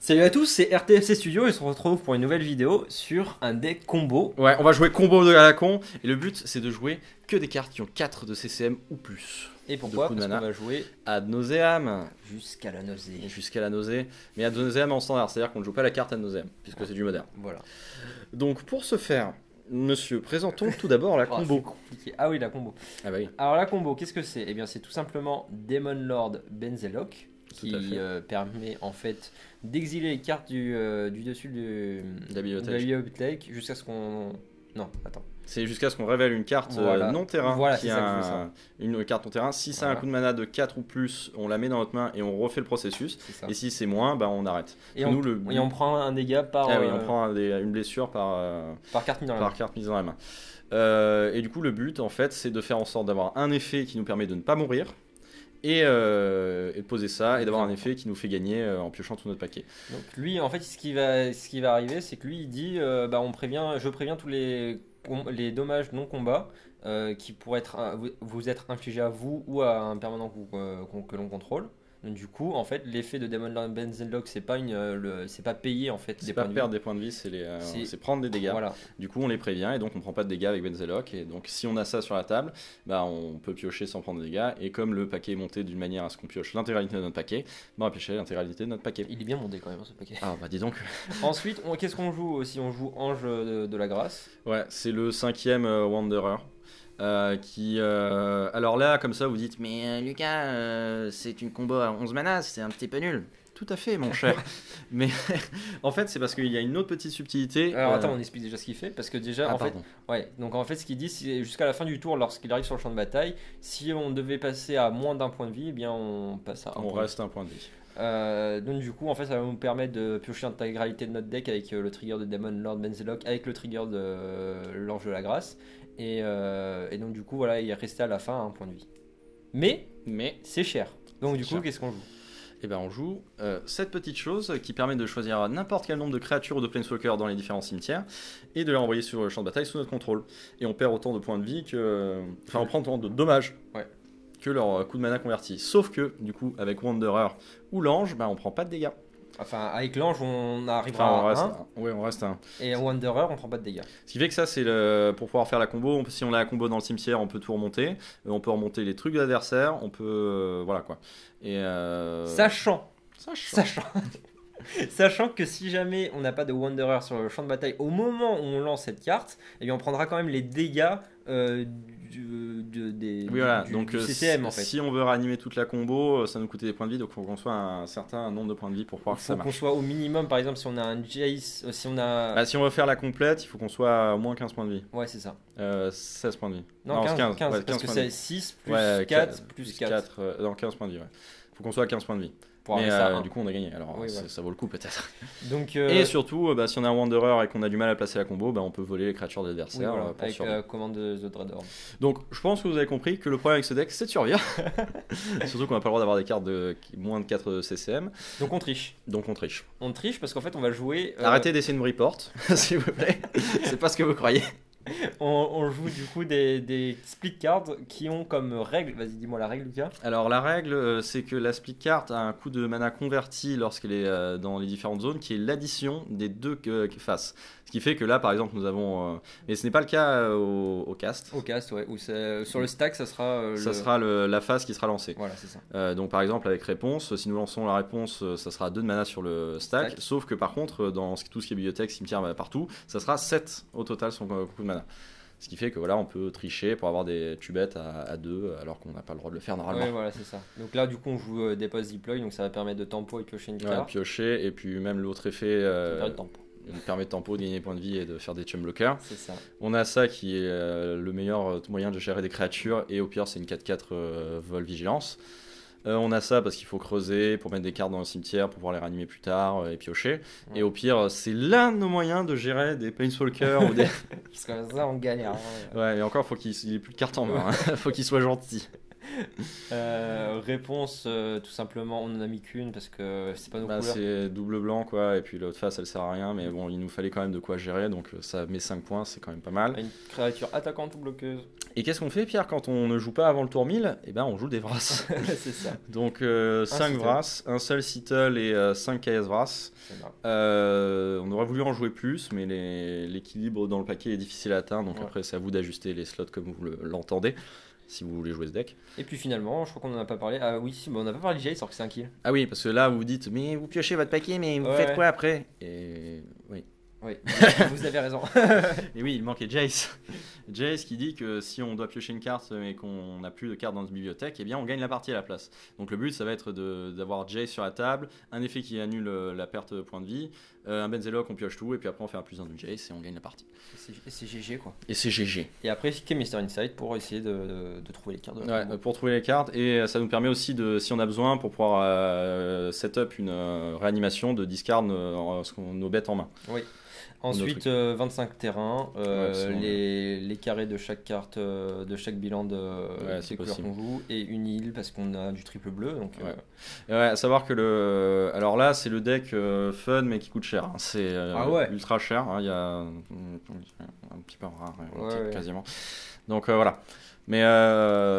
Salut à tous, c'est RTFC Studio et on se retrouve pour une nouvelle vidéo sur un deck combo. Ouais, on va jouer combo de la con et le but c'est de jouer que des cartes qui ont 4 de CCM ou plus. Et pourquoi? Parce qu'on va jouer ad nauseam. jusqu'à la nausée. Jusqu'à la nausée. Mais ad nauseam en standard, c'est-à-dire qu'on ne joue pas la carte ad nauseam, puisque c'est du moderne. Voilà. Donc pour ce faire, monsieur, présentons tout d'abord la combo. C'est compliqué. Ah oui, la combo. Ah bah oui. Alors la combo, qu'est-ce que c'est? Eh bien c'est tout simplement Demon Lord Benzelok qui permet en fait d'exiler les cartes du dessus de la bibliothèque jusqu'à ce qu'on... Non, attends. C'est jusqu'à ce qu'on révèle une carte non terrain. Voilà, qui a une carte non terrain. Si c'est un coup de mana de 4 ou plus, on la met dans notre main et on refait le processus. Et si c'est moins, bah, on arrête. Et on prend un dégât par... Ah oui, on prend une blessure par carte mise dans la main. Et du coup, le but, en fait, c'est de faire en sorte d'avoir un effet qui nous permet de ne pas mourir. Et de poser ça et d'avoir un effet qui nous fait gagner en piochant tout notre paquet. Donc lui, en fait, ce qui va arriver, c'est que lui, il dit je préviens tous les dommages non combat qui pourraient vous être infligés à vous ou à un permanent que l'on contrôle. Donc du coup, en fait, l'effet de Demon Lord Benzelok, c'est pas payer en fait. C'est pas perdre des points de vie, c'est prendre des dégâts. Voilà. Du coup, on les prévient et donc on prend pas de dégâts avec Benzelok. Et donc, si on a ça sur la table, bah on peut piocher sans prendre de dégâts. Et comme le paquet est monté d'une manière à ce qu'on pioche l'intégralité de notre paquet, bah on va piocher l'intégralité de notre paquet. Il est bien monté quand même ce paquet. Ah bah dis donc. Ensuite, qu'est-ce qu'on joue aussi? On joue Ange de la Grâce. Ouais, c'est le 5e Wanderer. Alors là, comme ça, vous dites, mais Lucas, c'est une combo à 11 manas, c'est un petit peu nul. Tout à fait, mon cher. Mais en fait, c'est parce qu'il y a une autre petite subtilité. Alors attends, on explique déjà ce qu'il fait. Parce que déjà, donc en fait, ce qu'il dit, c'est jusqu'à la fin du tour, lorsqu'il arrive sur le champ de bataille, si on devait passer à moins d'un point de vie, eh bien on passe à un point de vie. On reste un point de vie. Donc du coup en fait ça va nous permettre de piocher l'intégralité de notre deck avec le trigger de Demon Lord Benzelok, avec le trigger de l'Ange de la Grâce et donc du coup voilà, il est resté à la fin à un point de vie, mais c'est cher, donc du coup qu'est-ce qu'on joue? Eh ben on joue cette petite chose qui permet de choisir n'importe quel nombre de créatures ou de planeswalkers dans les différents cimetières et de les renvoyer sur le champ de bataille sous notre contrôle, et on perd autant de points de vie que... Enfin on prend autant de dommages que leur coup de mana converti. Sauf que, du coup, avec Wanderer ou l'Ange, bah, on prend pas de dégâts. Enfin, avec l'Ange, on arrivera à 1. Oui, on reste à 1. Et Wanderer, on prend pas de dégâts. Ce qui fait que ça, c'est pour pouvoir faire la combo. Si on a la combo dans le cimetière, on peut tout remonter. On peut remonter les trucs de l'adversaire. On peut... voilà, quoi. Et Sachant Sachant que si jamais on n'a pas de Wanderer sur le champ de bataille au moment où on lance cette carte, eh bien on prendra quand même les dégâts du CCM en fait. Si on veut réanimer toute la combo, ça nous coûtait des points de vie, donc il faut qu'on soit un certain nombre de points de vie pour pouvoir que ça marche. Il faut qu'on soit au minimum, par exemple si on a un Jace, si on veut faire la complète, il faut qu'on soit à au moins 15 points de vie. Ouais, c'est ça. 16 points de vie. Non, 15 parce que c'est 6 plus 4 plus 4. Non, 15 points de vie, ouais. Faut qu'on soit à 15 points de vie. Mais du coup on a gagné, alors ça vaut le coup peut-être. Donc, et surtout si on a un Wanderer et qu'on a du mal à placer la combo, on peut voler les créatures de l'adversaire avec la commande de The Dreadhorde. Donc je pense que vous avez compris que le problème avec ce deck c'est de survivre. Surtout qu'on n'a pas le droit d'avoir des cartes de moins de 4 CCM. Donc on triche. On triche parce qu'en fait on va jouer... Arrêtez d'essayer de me report s'il vous plaît. C'est pas ce que vous croyez. On joue du coup des split cards qui ont comme règle, vas-y dis-moi la règle Lucas. Alors la règle c'est que la split card a un coût de mana converti lorsqu'elle est dans les différentes zones qui est l'addition des deux faces. Ce qui fait que là par exemple nous avons, mais ce n'est pas le cas au cast. Au cast ouais, où sur le stack ça sera... sera la phase qui sera lancée. Voilà c'est ça. Donc par exemple avec réponse, si nous lançons la réponse ça sera 2 de mana sur le stack. Sauf que par contre dans tout ce qui est bibliothèque, cimetière, partout, ça sera 7 au total son coup de mana. Ce qui fait que voilà, on peut tricher pour avoir des tubettes à 2 alors qu'on n'a pas le droit de le faire normalement. Ouais, voilà, c'est ça. Donc là, du coup, on joue Depose Deploy, donc ça va permettre de tempo et piocher une carte. Ouais, piocher, et puis même l'autre effet permet de tempo, de gagner des points de vie et de faire des chum blockers. C'est ça. On a ça qui est le meilleur moyen de gérer des créatures, et au pire, c'est une 4-4 vol vigilance. On a ça parce qu'il faut creuser pour mettre des cartes dans le cimetière pour pouvoir les réanimer plus tard et piocher. Ouais. Et au pire, c'est l'un de nos moyens de gérer des planeswalkers ou des... Parce que ça, on galère. Ouais, et encore, faut qu'il ait plus de cartes en main. Faut qu'il soit gentil. Réponse, tout simplement, on en a mis qu'une parce que c'est pas nos Bah, couleurs. c'est double blanc quoi, et puis l'autre face elle sert à rien, mais bon, il nous fallait quand même de quoi gérer, donc ça met 5 points, c'est quand même pas mal. Une créature attaquante ou bloqueuse. Et qu'est-ce qu'on fait, Pierre, quand on ne joue pas avant le tour 1000? Eh ben, on joue des Vras. C'est ça. Donc 5 Sittle. Vras, un seul Sittle et 5 KS Vras. C'est là. On aurait voulu en jouer plus, mais l'équilibre dans le paquet est difficile à atteindre, donc Ouais. après c'est à vous d'ajuster les slots comme vous l'entendez, si vous voulez jouer ce deck. Et puis finalement, je crois qu'on en a pas parlé. Ah oui, si, bon, on n'a pas parlé de Jace alors que c'est un kill. Ah oui, parce que là vous vous dites, mais vous piochez votre paquet, mais vous Ouais. faites quoi après? Et oui. Oui, vous avez raison. Et oui, il manquait Jace. Jace qui dit que si on doit piocher une carte mais qu'on n'a plus de cartes dans notre bibliothèque, eh bien on gagne la partie à la place. Donc le but ça va être d'avoir Jace sur la table, un effet qui annule la perte de points de vie, un Benzelok on pioche tout et puis après on fait un plus un de Jace et on gagne la partie. Et c'est GG quoi. Et c'est GG. Et après, cliquez Mister Insight pour essayer de trouver les cartes de la Ouais, combo. pour trouver les cartes et ça nous permet aussi de, si on a besoin, pour pouvoir setup une réanimation de discard nos bêtes en main. Oui. Ensuite, 25 terrains, Ouais, c'est bon, les carrés de chaque carte, de chaque bilan de c'est des couleurs possible. qu'on joue, et une île parce qu'on a du triple bleu. Donc, Ouais. Et ouais, à savoir que alors là c'est le deck fun mais qui coûte cher. Hein. C'est Ah ouais. ultra cher. Hein. Il y a un petit peu rare, Ouais. quasiment. Donc voilà. Mais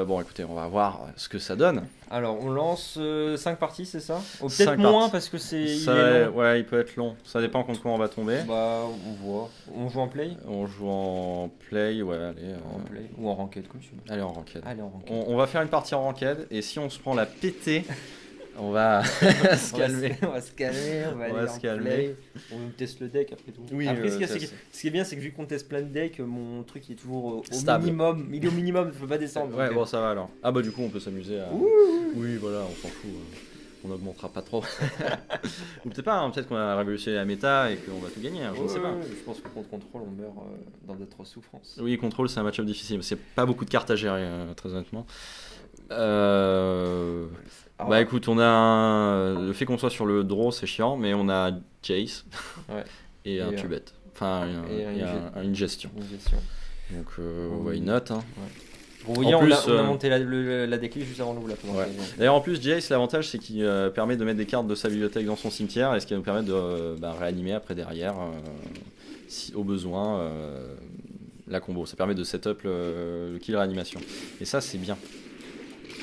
bon, écoutez, on va voir ce que ça donne. Alors, on lance 5 parties, c'est ça? Ou Cinq peut-être moins parties. parce que il Ça, est long. ouais, il peut être long. Ça dépend contre quoi on va tomber. Bah, on voit. On joue en play? On joue en play, ouais, allez. En play. Ou en ranked, comme tu veux. Allez en ranked. Allez, en ranked. On va faire une partie en ranked et si on se prend la pétée, on va se calmer. On va se calmer, on va On aller va en se calmer. play. On teste le deck après tout. Oui, après, c'est- ce qui est bien, c'est que vu qu'on teste plein de decks, mon truc il est toujours au Stable. minimum. Il est au minimum, il ne peut pas descendre. Ouais, donc, bon, ça va alors. Ah bah du coup, on peut s'amuser à... Oui, Oui, voilà, on s'en fout. On n'augmentera pas trop. Ou peut-être pas, hein, peut-être qu'on a révolutionné la méta et qu'on va tout gagner, hein, je ne sais pas. Je pense que contre contrôle, on meurt dans d'autres souffrances. Oui, contrôle, c'est un match-up difficile. C'est pas beaucoup de cartes à gérer, très honnêtement. Bah écoute, on a le fait qu'on soit sur le draw, c'est chiant, mais on a Jace Ouais. et un Et, tubet. Enfin, une gestion. Une gestion. Donc, why not hein. Vous voyez, En on, plus, on a monté la decklist juste avant de vous la présenter. Ouais. D'ailleurs, en plus, Jace, l'avantage, c'est qu'il permet de mettre des cartes de sa bibliothèque dans son cimetière, et ce qui va nous permettre de réanimer après derrière, si, au besoin, la combo. Ça permet de setup le kill réanimation. Et ça, c'est bien.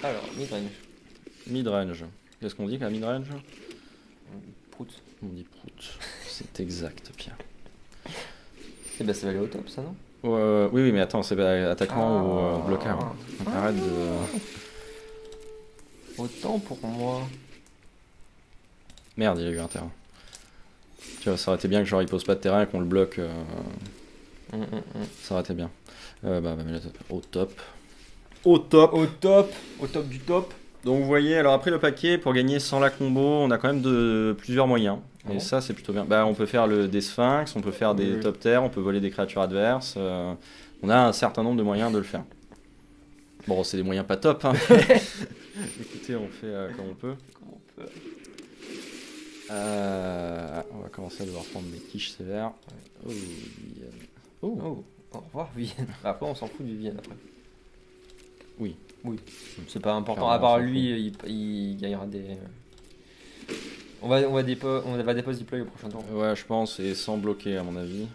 Alors, midrange. Midrange. Qu'est-ce qu'on dit qu'à midrange? Prout. On dit prout. C'est exact, Pierre. Et bah, ça va aller au top, ça, non? Oui, mais attends, c'est pas attaquant ou bloqueur. Hein. Donc, arrête de. Autant pour moi. Merde, il a eu un terrain. Tu vois, ça aurait été bien que genre il pose pas de terrain et qu'on le bloque. Ça aurait été bien. Au top. Au top. Au top. Au top du top. Donc vous voyez, alors après le paquet, pour gagner sans la combo, on a quand même plusieurs moyens. Ah Et bon ça, c'est plutôt bien. Bah, on peut faire des sphinx, on peut faire des Oui. top terres, on peut voler des créatures adverses. On a un certain nombre de moyens de le faire. Bon, c'est des moyens pas top. Hein. Écoutez, on fait comme on peut. Comment on peut On va commencer à devoir prendre des quiches sévères. Oh, Oh, au revoir, Vivienne. Après, on s'en fout de Vivienne après. Oui. Oui. C'est pas important. Clairement, À on part s'en lui, il gagnera des. On va dépose deploy au prochain tour. Ouais, je pense, et sans bloquer à mon avis.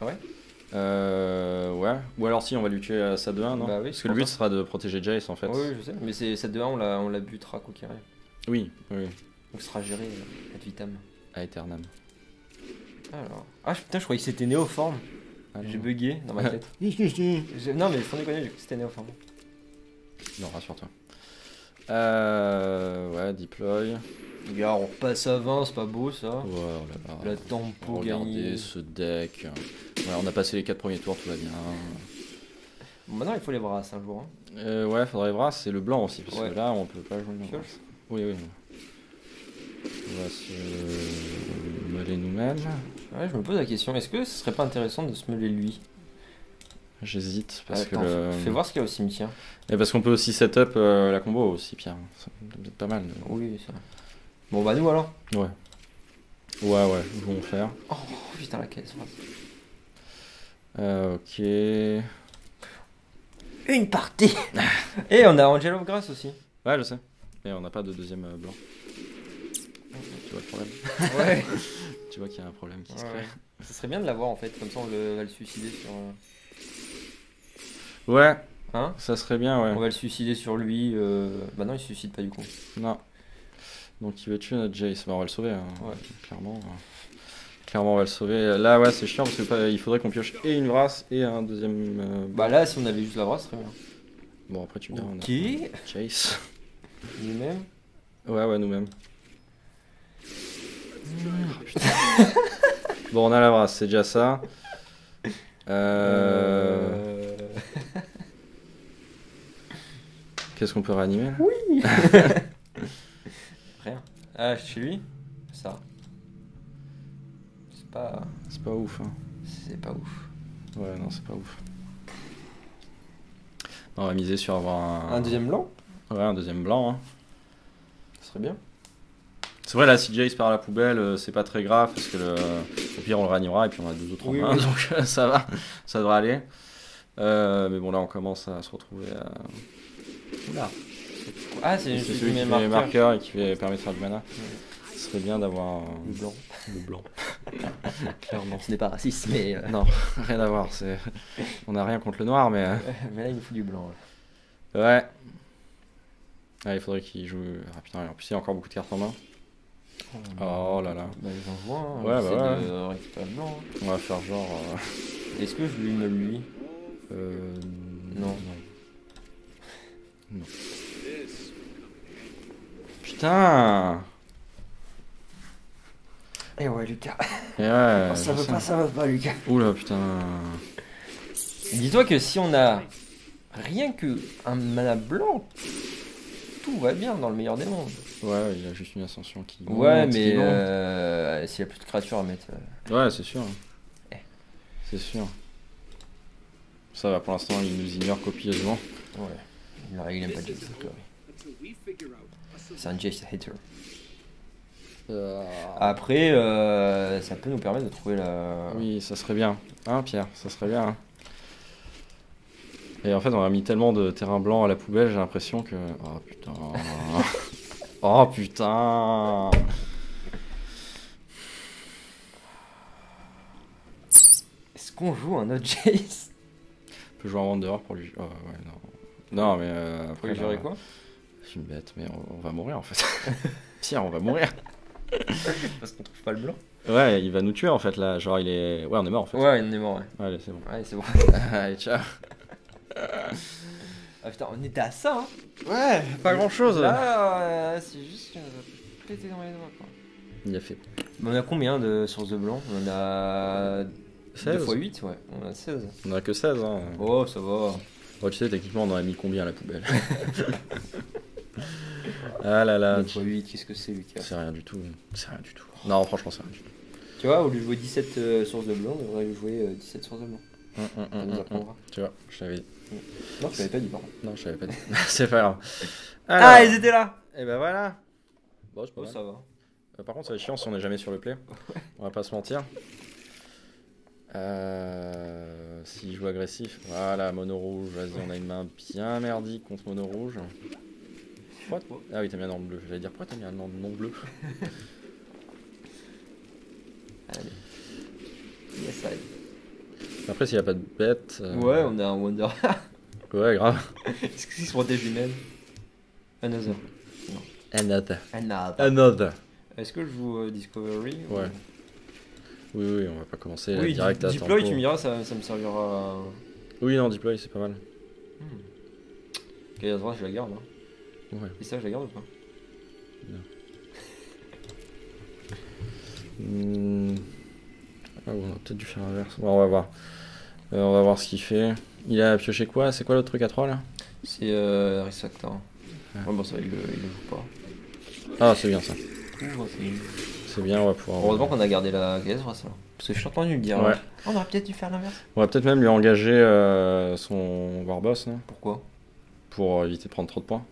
Ah ouais Ouais. Ou alors si, on va lui tuer à sa 2-1, non? Bah oui, Parce c'est que le pour but ça. sera de protéger Jace en fait. Oui, je sais. Mais c'est cette 2-1, on la butera quoi qu'il arrive. Oui. Donc ce sera géré ad vitam. À Eternam. Alors. Ah putain, je croyais que c'était Néoforme. Ah, J'ai non. bugué dans ma tête. Non, mais sans déconner, j'ai cru que c'était Néoforme. Non, rassure-toi. Ouais, deploy. Les gars, on repasse à 20, c'est pas beau ça. Ouais, oh là là. La tempo Regardez gagnée. ce deck. Ouais, on a passé les 4 premiers tours, tout va bien. Bon, maintenant, il faut les brasses un jour. Hein. Ouais, faudrait voir, c'est le blanc aussi, parce Ouais. que là, on peut pas jouer le Pioche. Oui. On va se mêler nous-mêmes. Ouais, je me pose la question, est-ce que ce serait pas intéressant de se mêler lui? J'hésite, parce Attends, que fais voir ce qu'il y a au cimetière. Et parce qu'on peut aussi setup la combo aussi, Pierre. Ça peut être pas mal. Oui, c'est vrai. Bon, bah nous alors. Ouais, nous allons faire. Oh putain, la caisse. Ok. Une partie. Et on a Angel of Grace aussi. Ouais, je sais. Et on n'a pas de deuxième blanc. Tu vois le problème? Ouais. Tu vois qu'il y a un problème qui se crée. Ouais. Ça serait bien de l'avoir en fait, comme ça on va le suicider sur. Ouais, Hein? ça serait bien, ouais. On va le suicider sur lui. Bah non, il se suicide pas du coup. Non. Donc il veut tuer notre Jace. Bah, on va le sauver, hein. Ouais. Clairement. Clairement, on va le sauver. Là, ouais, c'est chiant parce qu'il faudrait qu'on pioche et une Vrasse et un deuxième. Bah là, si on avait juste la brasse, ce serait bien. Bon, après, tu me diras, on a Ok. Jace. Lui-même. Ouais, nous-mêmes. Bon, on a la Vrasse, c'est déjà ça. Qu'est-ce qu'on peut réanimer là? Oui. Rien. Ah, chez lui. Ça. C'est pas ouf, hein. C'est pas ouf. Ouais, non, c'est pas ouf. On va miser sur avoir Un deuxième blanc. Ouais, un deuxième blanc, hein. Ce serait bien. C'est vrai, là, si Jace part à la poubelle, c'est pas très grave parce que au pire, on le réanimera et puis on a 2 autres en Oui, main, oui. donc ça va, ça devrait aller. Mais bon, là, on commence à se retrouver à. Oula. Ah, c'est C'est celui celui qui qui met fait marqueur. marqueur et qui permet de faire du mana. Ce serait bien d'avoir Le blanc. le blanc. Clairement. Ce n'est pas raciste, mais. Non, rien à voir. On n'a rien contre le noir, mais. Mais là, il nous faut du blanc. Ouais. Ah, il faudrait qu'il joue. Ah putain, en plus, il y a encore beaucoup de cartes en main. Oh là là. Bah, ils en jouent un. Ouais, J'essaie bah de récupérer le blanc. On va faire genre. Est-ce que je lui me lui Non. Non. Putain. Eh ouais, Lucas. Et ouais, ça je va sais. pas, ça va pas, Lucas. Oula, putain. Dis-toi que si on a rien que un mana blanc, tout va bien dans le meilleur des mondes. Ouais, il a juste une ascension qui. Ouais, monte, qui mais monte. s'il y a plus de créatures à mettre. Ouais, c'est sûr. Eh. C'est sûr. Ça va, pour l'instant, il nous ignore copieusement. Ouais. Il aime pas Jace, a priori. C'est un Jace hater. Après, ça peut nous permettre de trouver la. Oui, ça serait bien. Hein, Pierre, ça serait bien. Hein. Et en fait, on a mis tellement de terrain blanc à la poubelle, j'ai l'impression que. Oh putain. Oh putain. Est-ce qu'on joue un autre Jace? On peut jouer en Wanderer pour lui. Oh ouais, non. Non, mais. Pour Après, lui gérer là, quoi? je suis une bête, mais on va mourir en fait. Pierre, on va mourir. Parce qu'on trouve pas le blanc. Ouais, il va nous tuer en fait là. Genre, il est. Ouais, on est mort en fait. Ouais, on est mort, ouais. Allez, c'est bon. Ouais, c'est bon. Allez, ciao. Ah putain, on était à ça, hein. Ouais, pas grand chose. Là, c'est juste qu'on va péter dans les doigts, quoi. Il a fait Mais on a combien de sources de blanc? On en a 2 16. x 8, ouais. On a 16. On en a que 16. Hein. Oh, ça va. Oh, tu sais, techniquement, on en a mis combien à la poubelle? Ah là là. 2 x 8, qu'est-ce que c'est, Lucas? C'est rien du tout. C'est rien du tout. Non, franchement, c'est rien du tout. Tu vois, au lieu de jouer 17 sources de blanc, on devrait jouer 17 sources de blanc. Ça nous apprendra. Tu vois, je t'avais dit. Non, je t'avais pas dit, pardon. Non, je t'avais pas dit. C'est pas grave. Ah, Alors, ils étaient là! et ben voilà. Bon, c'est pas Oh, mal. ça va. Par contre, ça va être chiant si on n'est jamais sur le play. On va pas se mentir. S'il joue agressif, voilà, mono rouge. Vas-y, on a une main bien merdique contre mono rouge. Pourquoi Ah oui, t'as mis un ordre bleu. J'allais dire pourquoi t'as mis un ordre non bleu. Allez. Yes, allez. Après, s'il n'y a pas de bête. Ouais, on a un Wonder. Ouais, grave. Est-ce qu'il se protège lui-même? Another. Another. Another. Another. Est-ce que je joue Discovery ou- Ouais. Oui, on va pas commencer Oui, direct à Deploy, tempo. tu me diras, ça me servira. Oui, non, deploy, c'est pas mal. Ok, à droite, je la garde. Hein. Ouais. Et ça, je la garde ou pas? Ah, bon, on a peut-être dû faire l'inverse. Bon, on va voir. On va voir ce qu'il fait. Il a pioché quoi? C'est quoi l'autre truc à 3 là? C'est Risactor. Ah. Ouais, bon, ça, il le joue pas. Ah, c'est bien ça. Ouh, c'est nul. C'est bien, on va pouvoir. Heureusement qu'on a gardé la caisse, ça. Parce que je suis entendu me dire. Ouais. On aurait peut-être dû faire l'inverse. On va peut-être même lui engager son Warboss là, Pourquoi? pour éviter de prendre trop de points.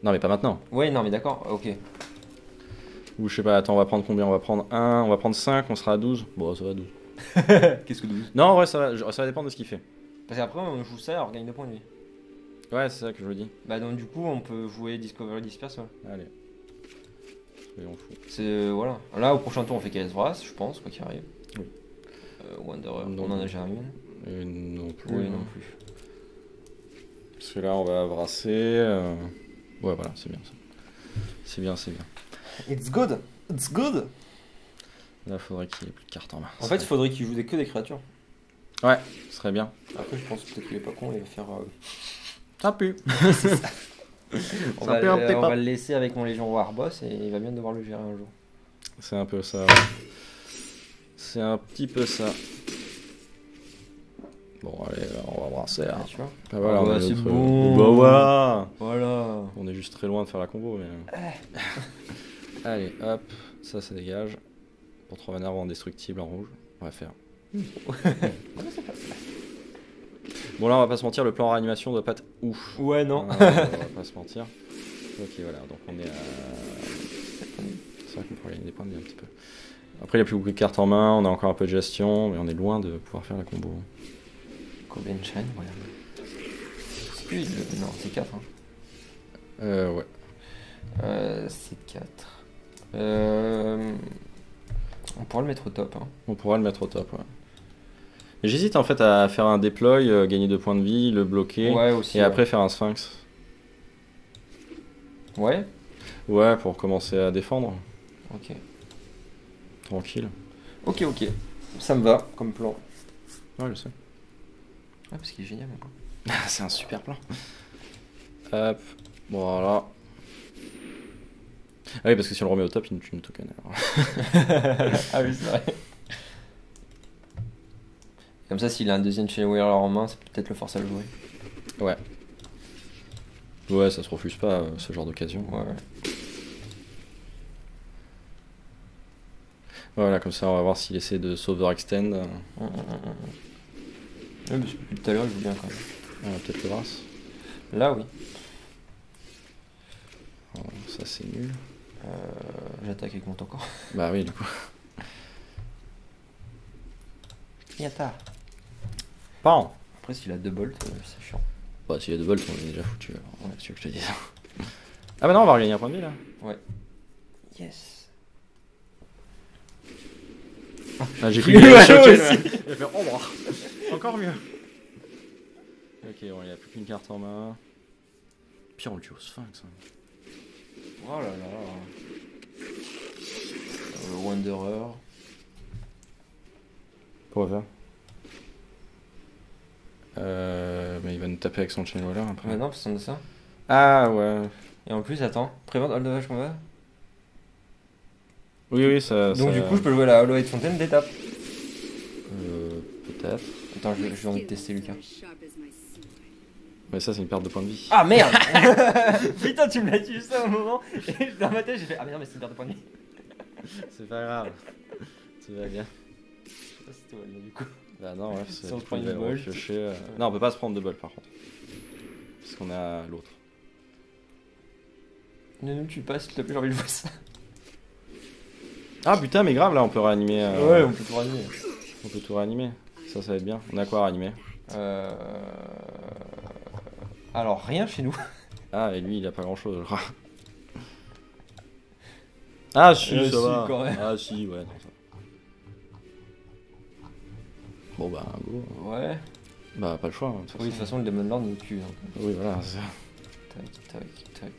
Non, mais pas maintenant. Ouais, non, mais d'accord, ok. Ou je sais pas, attends, on va prendre combien? On va prendre 1, on va prendre 5, on sera à 12. Bon, ça va 12. Qu'est-ce que 12? Non, ouais, ça va dépendre de ce qu'il fait. Parce qu'après, on joue ça et on gagne 2 points de vie. Ouais, c'est ça que je vous dis. Bah donc du coup on peut jouer Discovery Disperse. Ouais. Allez. Soyons fous. C'est voilà. Là au prochain tour on fait KS Vras, je pense, quoi qu'il arrive. Oui. Wanderer, Non. on en a jamais Et non plus. Oui, non plus. Parce que là, on va brasser. Ouais, voilà, c'est bien ça. C'est bien, c'est bien. It's good. It's good. Là, il faudrait qu'il y ait plus de cartes en main. En fait, il faudrait qu'il joue que des créatures. Ouais, ce serait bien. Après, je pense peut-être qu'il est pas con, il va faire. Ça pue. On Ça va, pue un petit on peu. va le laisser avec mon Légion War Boss et il va bien devoir le gérer un jour. C'est un peu ça. C'est un petit peu ça. Bon, allez, on va brasser. Hein. Tu vois. Ah, voilà, Ah bah, on a c'est notre- bon. Bah voilà. Voilà. On est juste très loin de faire la combo, mais. Allez, hop, ça dégage. Pour 3 mana indestructible en rouge, on va faire. Bon, là, on va pas se mentir, le plan en réanimation doit pas être ouf. Ouais, non. On va pas se mentir. Ok, voilà, donc on est à. C'est vrai qu'on pourrait gagner des points de vie un petit peu. Après, il n'y a plus beaucoup de cartes en main, on a encore un peu de gestion, mais on est loin de pouvoir faire la combo. Combien de chaînes, voilà. Oui, non, c'est 4. Hein. Ouais. C'est 4. On pourra le mettre au top. Hein. On pourra le mettre au top, ouais. Mais j'hésite en fait à faire un deploy, gagner 2 points de vie, le bloquer, Ouais, aussi. et après faire un sphinx. Ouais. Ouais, pour commencer à défendre. Ok. Tranquille. Ok. Ça me va comme plan. Ouais, je sais. Ouais, parce qu'il est génial. C'est un super plan. Hop, voilà. Ah oui, parce que si on le remet au top, il nous tue une token. Alors. Ah oui, c'est vrai. Comme ça, s'il a un deuxième Chain Whirler en main, c'est peut-être le force à le jouer. Ouais. Ouais, ça se refuse pas, ce genre d'occasion. Ouais. Voilà, comme ça, on va voir s'il essaie de s'overextend. Ouais, mais depuis tout à l'heure, il joue bien quand même. On va peut-être le brasse. Là, oui. Oh, ça, c'est nul. J'attaque avec mon token. Bah oui, du coup. Yata. Pardon. Après, s'il a 2 bolts, c'est chiant. Bah, s'il y a 2 volts, on est déjà foutu. Alors. Ouais, c'est sûr que je te dis ça. Ah bah non, on va regagner un point de vie là. Yes. Ah, j'ai cru Oui, qu'il allait ouais, choquer, moi là. aussi. Il a fait oh, bah. Encore mieux. Ok, bon, il n'y a plus qu'une carte en main. Pire, on le tue au sphinx. Hein. Oh là là. Wanderer. Quoi faire mais il va nous taper avec son chain waller après. Mais non, parce qu'on a ça. Ah ouais. Et en plus, attends, prévente All Dovage Combat. Oui, ça. Donc, ça... du coup, je peux jouer la Hollow Head Fontaine d'étape. Peut-être. Attends, j'ai envie de tester Lucas. Mais ça, c'est une perte de points de vie. Ah merde. Putain, tu me l'as dit juste ça au moment. Et dans ma tête, j'ai fait ah, mais non, mais c'est une perte de points de vie. C'est pas grave. Tu vas bien. Je sais pas si tout va bien du coup. Bah non, ouais, Si on du se coup, prend il une va le bolt. repiocher, Non, on peut pas se prendre de bol par contre. Parce qu'on a l'autre. Ne nous tue pas, s'il te plaît, j'ai envie de voir ça. Ah putain, mais grave, là, on peut réanimer. Ouais, on peut tout ranimer. On peut tout réanimer. Ça va être bien. On a quoi à réanimer? Alors, rien chez nous. Ah, et lui, il a pas grand chose, je crois. Ah, si, ça si, va. quand même. Ah, si, ouais, non, ça. Bon, bah, go. Ouais. Bah, pas le choix. Hein, Oui, de toute façon, le Demon Lord nous tue. Donc. Oui, voilà. c'est ça. Tac.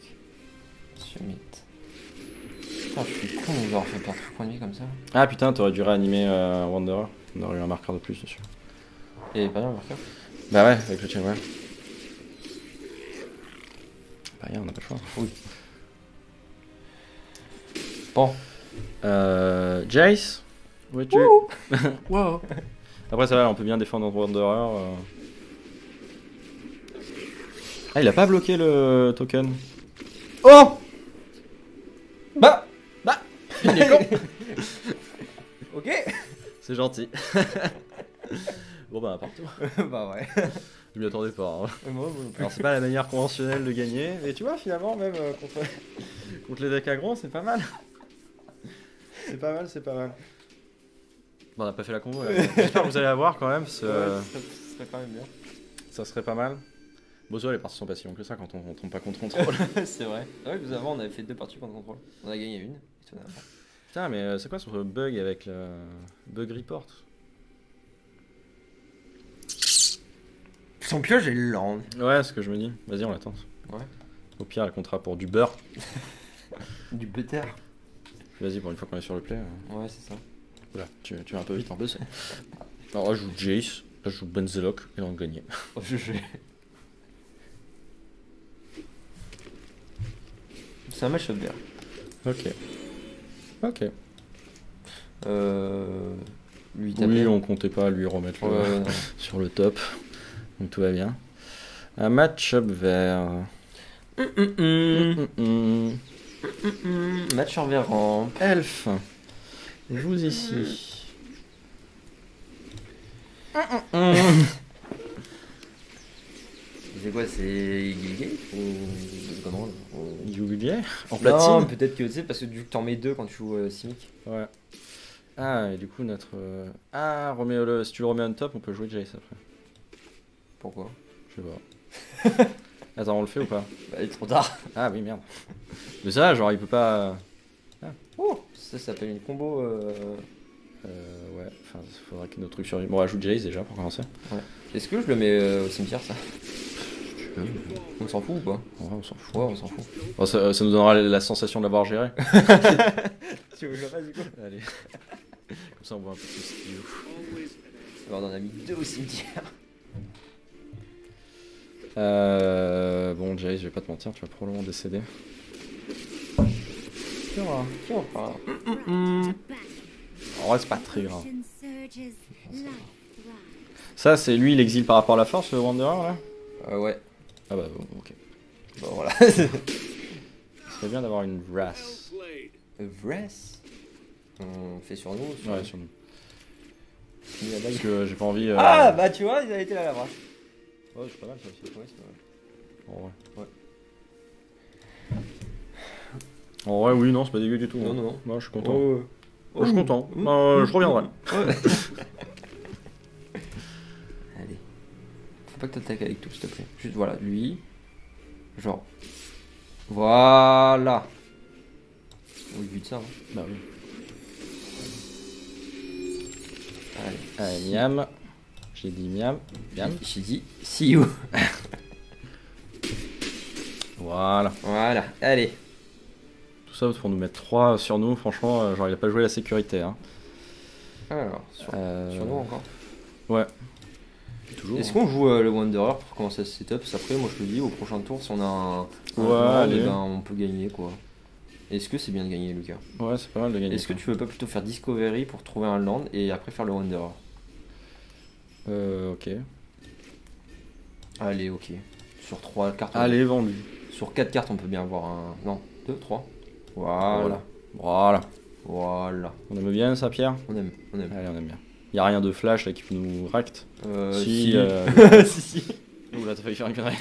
Summit. Putain, je suis con de devoir faire perdre tout le point de vie comme ça. Ah, putain, t'aurais dû réanimer Wanderer. On aurait eu un marqueur de plus dessus. Et pas bien le marqueur. Bah, ouais, avec le chain, ouais. Bah, rien, on n'a pas le choix. Oui. Bon. Jace, où es-tu? Wow. Après, ça va, on peut bien défendre notre Wanderer. Ah, il a pas bloqué le token. Oh. Bah. Il est con. Ok. C'est gentil. Bon, bah, partout. Bah ouais. Je m'y attendais pas. Hein. Moi non plus. Alors, c'est pas la manière conventionnelle de gagner. Et tu vois, finalement, même contre les decks agro, c'est pas mal. C'est pas mal. Bon, on a pas fait la combo là. J'espère que vous allez avoir quand même. Ouais, ça serait quand même bien. Ça serait pas mal. Bon, ça, elle est partie sans pas si long que ça quand on tombe pas contre contrôle. C'est vrai. Ouais, nous avant, on avait fait 2 parties contre contrôle. On a gagné une. Étonnamment. Putain, mais c'est quoi ce bug avec le bug report? Son pioche est lent. Ouais, c'est ce que je me dis. Vas-y, on l'attend. Ouais. Au pire, le contrat pour du beurre. Du butter. Vas-y, pour une fois qu'on est sur le play. Ouais, c'est ça. Oula, tu vas un peu vite en plus. Alors là, je joue Jace, là, je joue Benzelok, et on a gagné. Oh, je vais. C'est un match-up vert. Ok. Ok. Lui, Oui, on comptait pas lui remettre ouais, sur le top. Donc tout va bien. Un match-up vert. Match en vert ramp. Elf. Joue ici. C'est quoi, c'est Gilgate ou comment Jubilier en Non, platine. peut-être que tu sais, parce que du coup t'en mets 2 quand tu joues Simic. Ouais. Ah, et du coup, notre. Ah, si tu le remets on top, on peut jouer Jace après. Pourquoi? Je sais pas. Attends, on le fait ou pas? Bah, il est trop tard. Ah oui, merde. Mais ça, genre, il peut pas. Oh, ça s'appelle une combo. Ouais, enfin, il faudra que notre truc sur. Bon, on va jouer Jace déjà pour commencer. Est-ce que je le mets au cimetière ça? On s'en fout ou pas? Ouais, on s'en fout. Ouais, on s'en fout. Bon, ça nous donnera la sensation de l'avoir géré. Tu veux que je le fasse du coup? Allez. Comme ça, on voit un peu plus ce qu'il joue. Alors, on en a mis 2 au cimetière. Bon, Jace, je vais pas te mentir, tu vas probablement décéder. Qui on parle? En vrai, c'est pas très grave. Ça, c'est lui, il exile par rapport à la force, le Wanderer, là? Ouais. Ah bah, bon, ok. Bon, voilà. Ce serait bien d'avoir une Wrath. Vress? On fait sur nous? Ouais, sur nous. La bague. Parce que j'ai pas envie. Ah, bah tu vois, il a été là la vache. Ouais, c'est pas mal ça aussi. Ouais, c'est pas mal. En vrai. Ouais. En vrai, oui, non, c'est pas dégueu du tout. Non, hein. non, non. Moi, je suis content. Oh, Moi, je suis content. Je reviendrai. Ouais. Allez. Faut pas que t'attaques avec tout, s'il te plaît. Juste, voilà, lui. Genre. Voilà. Oui, but ça. Hein. Bah oui. Allez. Allez, miam. J'ai dit miam. Miam. J'ai dit see you. Voilà. Voilà, allez. Tout ça pour nous mettre 3 sur nous. Franchement, genre, il a pas joué la sécurité. Hein. Alors, sur nous encore. Ouais. Toujours. Est-ce qu'on joue le Wanderer pour commencer à se setup? Après, moi je te dis, au prochain tour, si on a un Ouais, round, allez. eh ben, on peut gagner quoi. Est-ce que c'est bien de gagner, Lucas? Ouais, c'est pas mal de gagner. Est-ce que tu veux pas plutôt faire Discovery pour trouver un land et après faire le Wanderer? Ok. Allez, ok. Sur 3 cartes. Allez, vendu. Sur 4 cartes, on peut bien avoir un. Non, 2, 3. Voilà. Voilà. Voilà. On aime bien ça, Pierre? On aime, on aime. Allez, on aime bien. Y a rien de flash là qui peut nous ract? Si. si, si. Ouh là, t'as failli faire une connerie.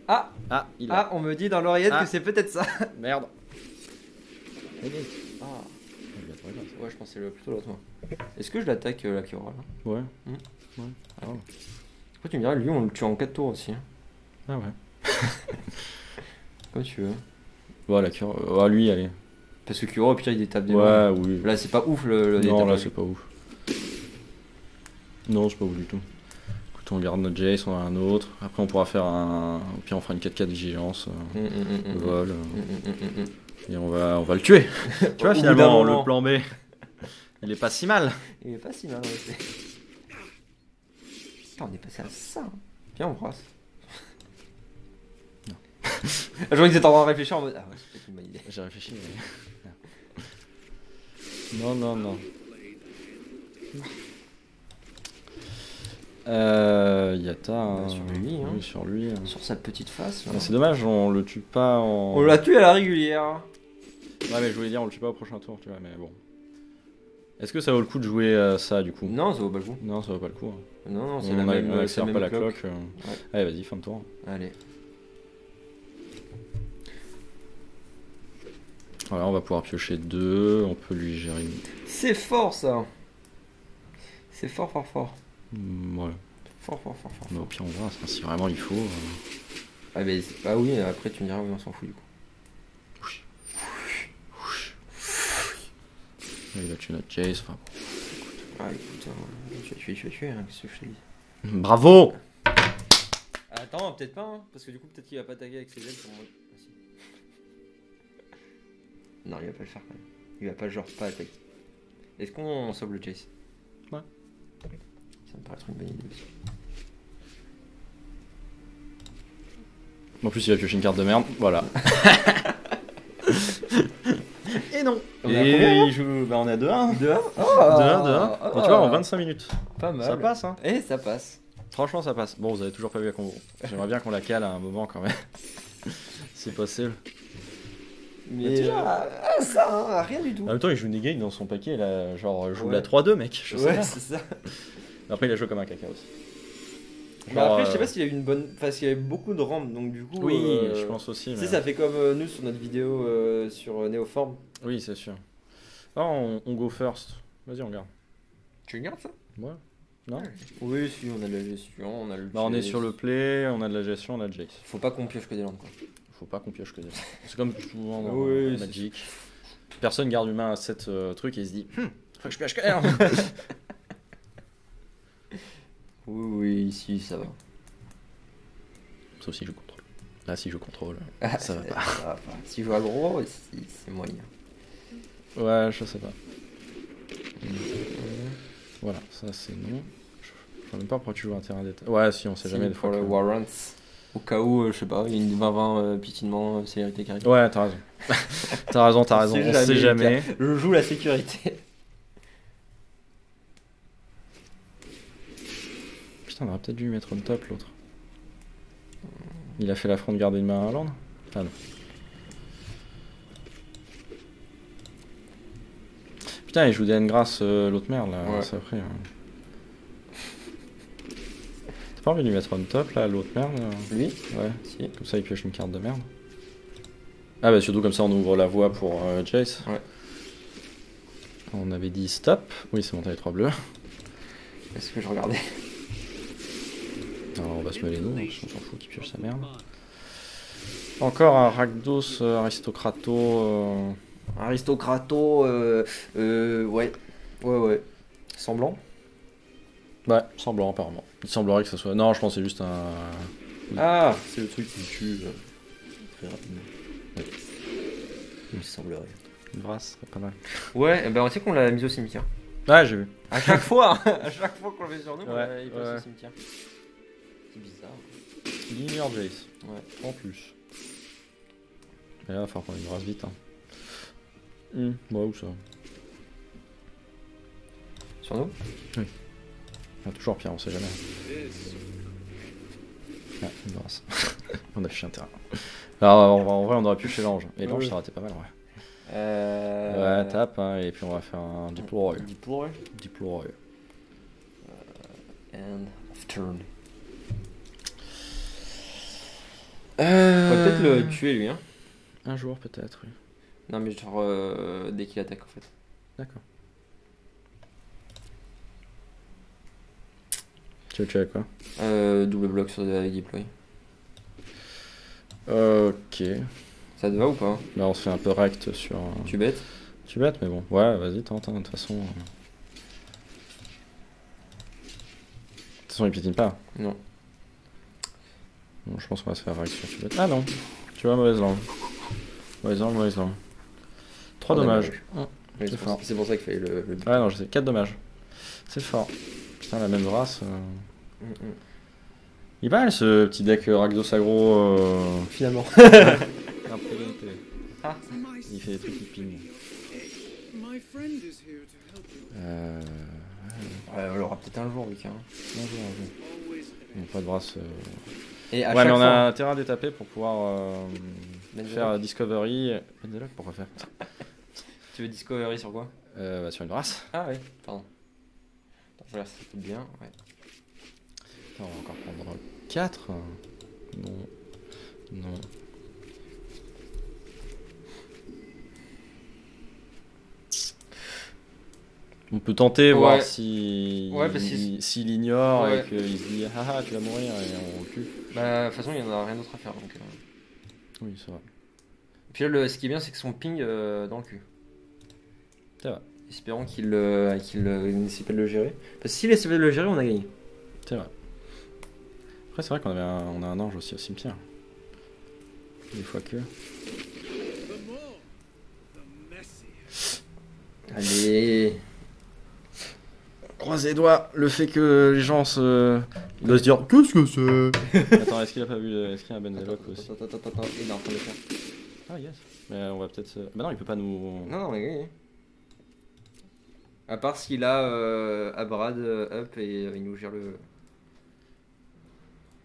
Ah, Ah, il a. ah, on me dit dans l'oreillette Ah. que c'est peut-être ça. Merde. Ah. Ouais, je pensais plutôt l'autre, moi. Est-ce que je l'attaque la Kiora là? Ouais. Hmm. Ouais. Ah. Après, tu me diras, lui, on le tue en 4 tours aussi. Hein. Ah ouais. Comme tu veux. Voilà, ah, lui, allez. Parce que Kiora, au pire, il détape des Ouais, mains. oui. Là, c'est pas ouf le Non, détape. là, c'est pas ouf. Non, c'est pas ouf du tout. Écoute, on garde notre Jace, on a un autre. Après, on pourra faire un. Puis on fera une 4-4 vigilance. Vol. Et on va le tuer. Tu vois, Au bout finalement, d'un moment. le plan B, il est pas si mal. Il est pas si mal, ouais. Putain, on est passé à ça. Hein. Viens, on brasse. Non. Je vois que vous êtes en train de réfléchir en mode. Ah ouais, c'est peut-être une bonne idée. J'ai réfléchi, mais. Non, non, non. Yata. Hein. Sur lui, hein. Oui, sur lui. Hein. Sur sa petite face. Là. Ah, c'est dommage, on le tue pas en. On l'a tué à la régulière. Ouais, mais je voulais dire, on le tue pas au prochain tour, tu vois, mais bon. Est-ce que ça vaut le coup de jouer ça du coup? Non, ça vaut pas le coup. Non, ça vaut pas le coup. Hein. Non, non, c'est On la même. accélère c'est la pas même la cloque. cloque. Ouais. Allez, vas-y, fin de tour. Allez. Voilà, on va pouvoir piocher 2, on peut lui gérer une. C'est fort ça. C'est fort, fort, fort. Voilà. Fort. Mais au pire, on verra, si vraiment il faut. Ah, mais bah oui, après tu me diras, oui, on s'en fout du coup. Il va tuer notre Jace. Enfin... Ah, écoute, je vais tuer, hein, qu'est-ce que je te dis. Bravo! Attends, peut-être pas, hein, parce que du coup, peut-être qu'il va pas taguer avec ses ailes sur moi. Ah, si. Non, il va pas le faire quand même. Il va pas, genre, pas attaquer. Est-ce qu'on sauve le Jace? Ouais. Ça me paraît être une bonne idée aussi. En plus, il a pioché une carte de merde. Voilà. Et non. On est à combien, il joue. Bah, on est à 2-1. 2-1 2-1. Et tu vois, en 25 minutes. Pas mal. Ça passe, hein. Et ça passe. Franchement, ça passe. Bon, vous avez toujours pas vu la combo. J'aimerais bien qu'on la cale à un moment quand même. C'est possible. Mais ça, rien du tout. En même temps, il joue Negate dans son paquet. Là, genre, joue Ouais. la 3-2, mec. Je sais Ouais, pas. c'est ça. Après, il a joué comme un caca aussi. Mais après, je sais pas s'il a eu une bonne. Enfin, s'il y avait beaucoup de ramps, donc du coup. Oui, je pense aussi. Tu Mais... sais, ça fait comme nous sur notre vidéo sur Neoform. Oui, c'est sûr. Non, on go first. Vas-y, on regarde. Tu regardes ça? Ouais. Non. Oui, si, on a de la gestion, on a le. Bah, on est sur le play, on a de la gestion, on a de Jace. Faut pas qu'on pioche que des landes, quoi. Faut pas qu'on pioche que des. C'est comme souvent dans Oui, Magic. Personne garde humain à 7 trucs et il se dit faut que je pioche que l'air. Oui, si, ça va. Sauf si je contrôle. Là, si je contrôle, Ah, ça va pas. Ça va pas. Si je joue aggro, c'est moyen. Ouais, je sais pas. Voilà, ça c'est non. Je sais même pas pourquoi tu joues un terrain d'état. Ouais, si, on sait jamais des pour fois. le Warrants. Au cas où, je sais pas, il y a une 20-20 pitinement, célérité carré. Ouais, t'as raison. t'as raison, on sait jamais. Je joue la sécurité. Putain, on aurait peut-être dû mettre on top l'autre. Il a fait l'affront de garder une main à Irlande. Ah non. Putain, il joue des grâce l'autre merde là, Ouais. c'est après. T'as pas envie de lui mettre on top là, l'autre merde là Lui? Ouais, Si. comme ça il pioche une carte de merde. Ah bah surtout comme ça on ouvre la voie pour Jace. Ouais. On avait dit stop. Oui, c'est bon, t'as les 3 bleus. Est-ce que je regardais? Alors on va se mêler nous, on s'en fout qu'il pioche sa merde. Encore un Rakdos Aristocrato. Aristocrato, ouais. Ouais. Semblant? Ouais, semblant apparemment. Il semblerait que ça soit. Non, je pense que c'est juste un. Ah, c'est le truc qui tue très rapidement. Oui. Il me semblerait. Une brasse, serait pas mal. Ouais, ben on sait qu'on l'a mis au cimetière. Ouais, j'ai vu. À chaque fois, à chaque fois qu'on le met sur nous, Ouais, il passe ouais. au cimetière. C'est bizarre. Linear Jace. Ouais. En plus. Et là, il va falloir qu'on une brasse vite. Hein. Ouais, où ça? Sur nous? Ah, toujours pire, on sait jamais. Ah, une brasse. On a fiché un terrain. Alors, en vrai, on aurait pu chez l'ange. Et l'ange, Oui. ça aurait été pas mal, ouais. Ouais, Tape, hein, et puis on va faire un deploy. Deploy. Deploy. End of turn. On va peut-être le tuer lui, hein. Un jour, peut-être, oui. Non, mais genre dès qu'il attaque en fait. D'accord. Tu veux tuer avec quoi? Double bloc sur avec deploy. Ok. Ça te va ou pas? Là, on se fait un peu rect sur. Tu bêtes? Tu bêtes, mais bon. Ouais, vas-y, tente, hein, de toute façon. De toute façon, il piétine pas. Non. Bon, je pense qu'on va se faire rect sur tu bêtes. Ah non! Tu vois, mauvaise langue. Mauvaise langue. 3 dommages. Oui, C'est fort. c'est pour ça qu'il fallait le... Ah non, je sais, 4 dommages. C'est fort. Putain, la même race. Il est pas mal ce petit deck Rakdos aggro. Finalement. Imprimé. Ah. Il fait des trucs qui ping. On l'aura peut-être un jour, Lucas. Un jour. Bon, pas de brasse. Et à Ouais, mais chaque on fois... a un terrain détapé pour pouvoir Benzelok. faire Discovery. Benzelok, pourquoi faire? Tu veux Discovery sur quoi? Sur une race. Ah oui, pardon. Attends, voilà, ça fait bien, ouais. Attends, on va encore prendre 4. Non. On peut tenter, voir Ouais. si Ouais, parce que s'il ignore Ouais. et qu'il se dit haha tu vas mourir et on le tue. Bah, de toute façon, il y en a rien d'autre à faire. Donc, Oui, c'est vrai. Puis là, ce qui est bien, c'est que son ping dans le cul. C'est vrai. Espérons qu'il essaie de le gérer. Parce que s'il essaie de le gérer, on a gagné. C'est vrai. Après, c'est vrai qu'on on a un ange aussi au cimetière. Des fois que. Allez. Croise les doigts, le fait que les gens se. Ils doivent se dire qu'est-ce que c'est. Attends, est-ce qu'il a pas vu Est-ce qu'il y a un Benzelok aussi? Attends, il est en train de le faire. Ah, yes. Mais on va peut-être. Bah non, il peut pas nous. Non, on a gagné. À part s'il a Abrad up et il nous gère le.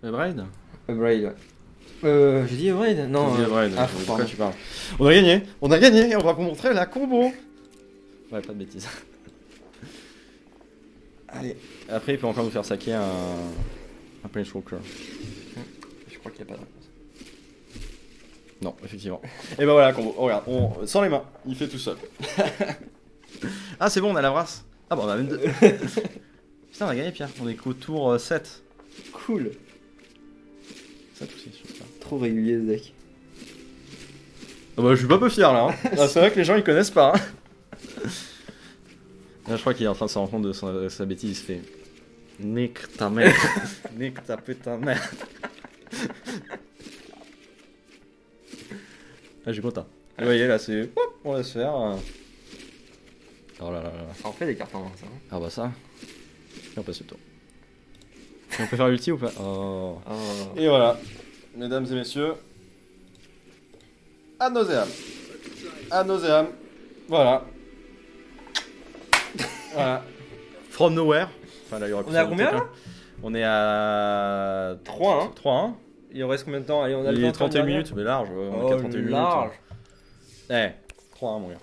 Braid Upgrade, ouais. J'ai dit upgrade? Non. Braid. Ah, De quoi pardon. tu parles? On a gagné. On a gagné et on va vous montrer la combo. Ouais, pas de bêtises. Allez. Après, il peut encore nous faire saquer un Planeswalker. Je crois qu'il n'y a pas de réponse. Non, effectivement. Et ben voilà, combo. Oh, regarde, sans les mains, il fait tout seul. Ah, c'est bon, on a la brasse. Ah, bon, on a même deux. Putain, on a gagné, Pierre. On est qu'au tour 7. Cool. 7 aussi, je sais pas. Trop régulier ce deck. Ah bah, je suis pas peu fier là. Hein. Ah, c'est vrai que les gens ils connaissent pas. Hein. Là, je crois qu'il est en train de se rendre compte de sa bêtise. Il se fait nique ta mère. Nique ta putain de mère. Là, je suis content. Vous voyez, là, c'est. Hop, on laisse faire. Oh là là là. Ça en fait des cartes en main, ça. Hein. Ah bah, ça. Et on passe le tour. Et on peut faire l'ulti ou pas? Oh. Oh. Et voilà, mesdames et messieurs. Ad nauseam. Ad nauseam. Voilà. Voilà. From nowhere. Enfin, là, il y aura On est à combien, là? On est à 3, hein. 3-1. Il en reste combien de temps? Allez, on a le Il temps est de faire 31 une dernière. minutes, mais large. On est Oh, qu'à 31 large. minutes. Eh, 3-1, mon gars.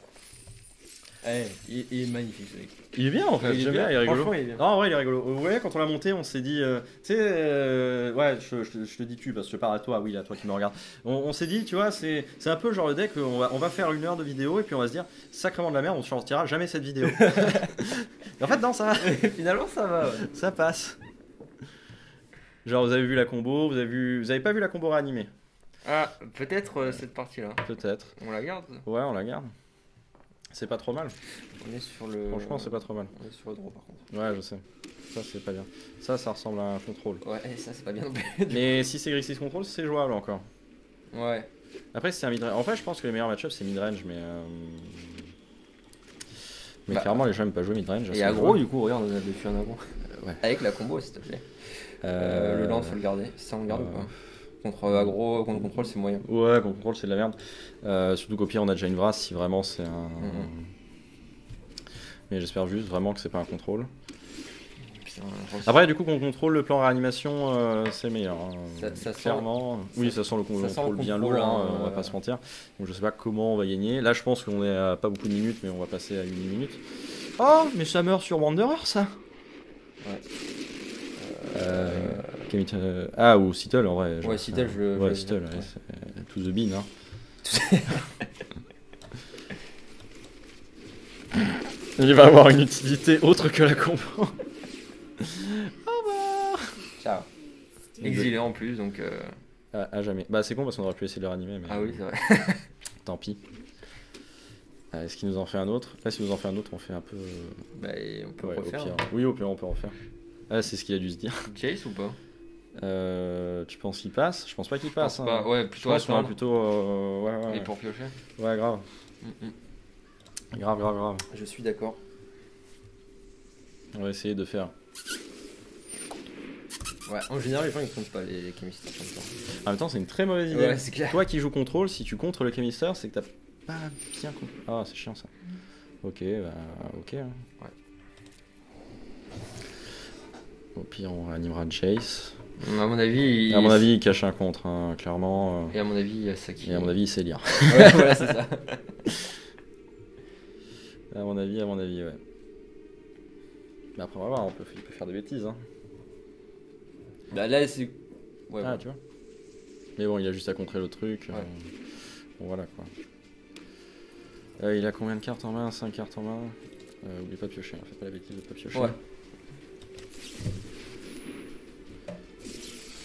Eh, il est magnifique ce mec. Il est bien en fait, Il est j'aime bien. bien, il est rigolo. Franchement, il est bien. Non, ouais, il est rigolo. Vous voyez, quand on l'a monté, on s'est dit, tu sais, ouais, je te dis tu parce que je parle à toi, oui, à toi qui me regarde. On s'est dit, tu vois, c'est un peu genre le deck, on va faire 1 heure de vidéo et puis on va se dire, sacrément de la merde, on ne sortira jamais cette vidéo. Et en fait, non, ça va, Finalement, ça va. Ouais. ça passe. Genre, vous avez vu la combo, vous avez pas vu la combo réanimée? Ah, peut-être cette partie-là. Peut-être. On la garde. Ouais, on la garde. C'est pas trop mal. On est sur le. Franchement, c'est pas trop mal. On est sur le draw par contre. Ouais, je sais. Ça, c'est pas bien. Ça ressemble à un contrôle. Ouais, ça c'est pas bien non plus. Mais si c'est Grixis Control, c'est jouable encore. Ouais. Après, c'est un midrange. En fait, je pense que les meilleurs match-ups, c'est midrange, mais. Mais Bah, clairement, les gens n'aiment pas jouer midrange. Et aggro, du coup, regarde, on a dessus un aggro. Ouais. Avec la combo, s'il te plaît. Le lance, faut le garder. Ça, on le garde ou pas? Contre aggro, contre contrôle, c'est moyen. Ouais, contre contrôle, c'est de la merde. Surtout qu'au pire, on a déjà une Vras si vraiment c'est un. Mais j'espère juste vraiment que c'est pas un contrôle. Putain, Après, du coup, qu'on contrôle le plan réanimation, c'est meilleur. Hein. Ça sent- Clairement. Oui, ça sent le contrôle bien lourd, hein, on va pas se mentir. Donc je sais pas comment on va gagner. Là, je pense qu'on est à pas beaucoup de minutes, mais on va passer à 1 minute. Oh, mais ça meurt sur Wanderer, ça. Ouais. Ah, ou Seattle en vrai. Ouais, Seattle, je le. Ouais, je le- Seattle, ouais, c'est to the bean. Hein. Il va avoir une utilité autre que la combo. Ciao. Exilé en plus, donc. À jamais. Bah, c'est con parce qu'on aurait pu essayer de le ranimer, mais Ah oui, c'est vrai. tant pis. Est-ce qu'il nous en fait un autre? Là, s'il nous en fait un autre, on fait un peu. Bah, et on peut Ouais, au refaire. pire. Oui, au pire, on peut refaire. Ah, c'est ce qu'il a dû se dire. Jace ou pas? Tu penses qu'il passe? Je pense pas qu'il passe. Je pense Hein. pas. Ouais, Je plutôt pense qu'on va attendre. plutôt. Ouais. Et pour piocher. Ouais, grave. Grave. Je suis d'accord. On va essayer de faire. Ouais, en général, les gens ils comptent pas les chemistes comme ça. En même temps, c'est une très mauvaise idée. Ouais, c'est clair. Toi qui joues contrôle, si tu contres le Chemister, c'est que t'as pas bien compris. Ah, c'est chiant ça. Ok, bah, ok. Hein. Ouais. Au pire, on animera Chase. À mon avis, À mon avis, il cache un contre, hein, clairement. Et à mon avis, il y a ça qui. Et à mon avis, il sait lire. Ouais, voilà, c'est ça. À mon avis, ouais. Mais après, on va voir, il peut faire des bêtises. Hein. Bah là, c'est. Ouais, Ah, tu vois. Mais bon, il a juste à contrer le truc. Ouais. Bon, voilà quoi. Il a combien de cartes en main? 5 cartes en main. N'oubliez pas de piocher, hein. Faites pas la bêtise de pas piocher. Ouais.